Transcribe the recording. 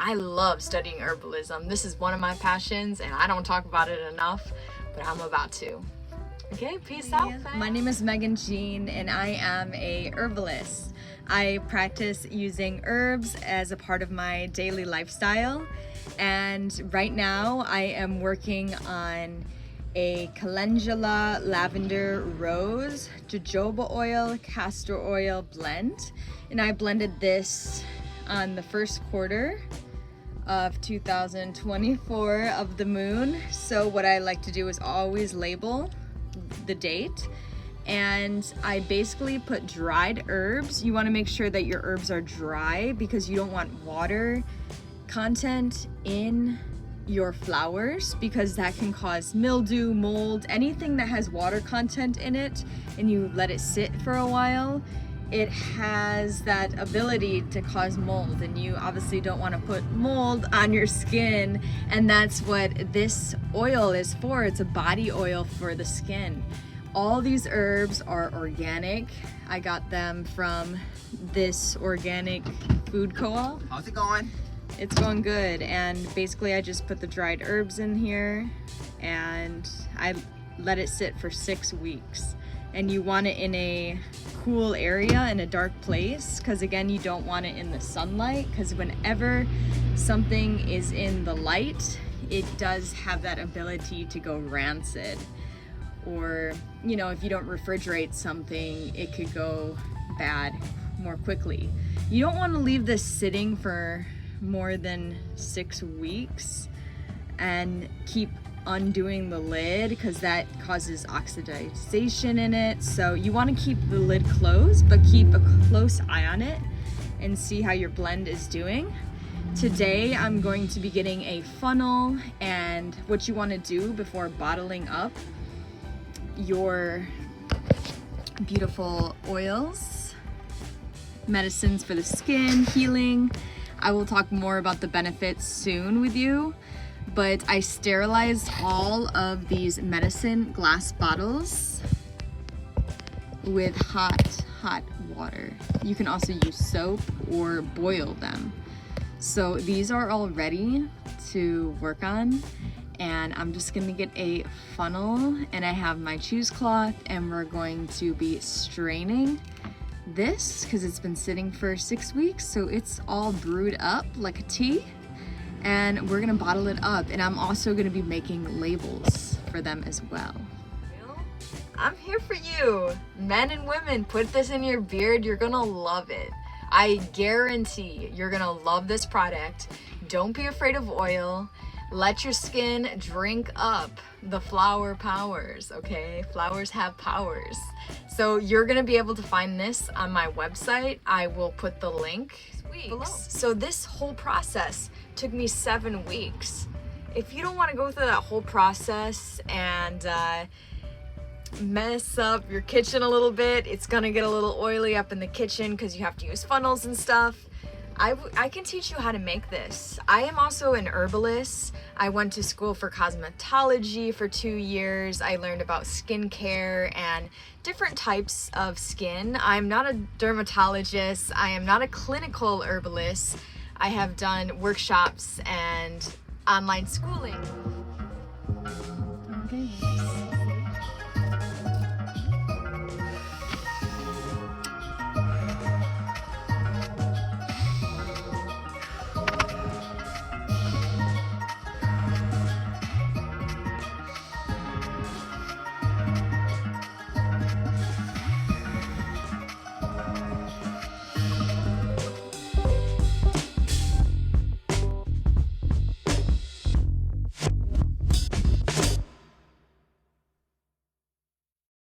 I love studying herbalism. This is one of my passions and I don't talk about it enough, but I'm about to. Okay, peace out. My name is Megan Jean and I am a herbalist. I practice using herbs as a part of my daily lifestyle, and right now I am working on a calendula, lavender, rose, jojoba oil, castor oil blend, and I blended this on the first quarter of 2024 of the moon. So what I like to do is always label the date, and I basically put dried herbs. You want to make sure that your herbs are dry because you don't want water content in your flowers, because that can cause mildew, mold, anything that has water content in it, and you let it sit for a while, it has that ability to cause mold, and you obviously don't want to put mold on your skin, and that's what this oil is for. It's a body oil for the skin. All these herbs are organic. I got them from this organic food co-op. How's it going? It's going good, and basically I just put the dried herbs in here and I let it sit for 6 weeks. And you want it in a cool area, in a dark place, because again, you don't want it in the sunlight, because whenever something is in the light, it does have that ability to go rancid. Or, you know, if you don't refrigerate something, it could go bad more quickly. You don't want to leave this sitting for more than 6 weeks and keep undoing the lid, because that causes oxidization in it. So you want to keep the lid closed, but keep a close eye on it and see how your blend is doing. Today I'm going to be getting a funnel, and what you want to do before bottling up your beautiful oils, medicines for the skin, healing. I will talk more about the benefits soon with you, but I sterilized all of these medicine glass bottles with hot water. You can also use soap or boil them. So these are all ready to work on, and I'm just gonna get a funnel, and I have my cheesecloth, and we're going to be straining this because it's been sitting for 6 weeks, so it's all brewed up like a tea, and we're gonna bottle it up. And I'm also gonna be making labels for them as well. I'm here for you. Men and women, put this in your beard. You're gonna love it. I guarantee you're gonna love this product. Don't be afraid of oil. Let your skin drink up the flower powers, okay? Flowers have powers. So you're gonna be able to find this on my website. I will put the link below. So this whole process took me 7 weeks. If you don't wanna go through that whole process and mess up your kitchen a little bit, it's gonna get a little oily up in the kitchen because you have to use funnels and stuff, I can teach you how to make this. I am also an herbalist. I went to school for cosmetology for 2 years. I learned about skincare and different types of skin. I'm not a dermatologist. I am not a clinical herbalist. I have done workshops and online schooling. Okay.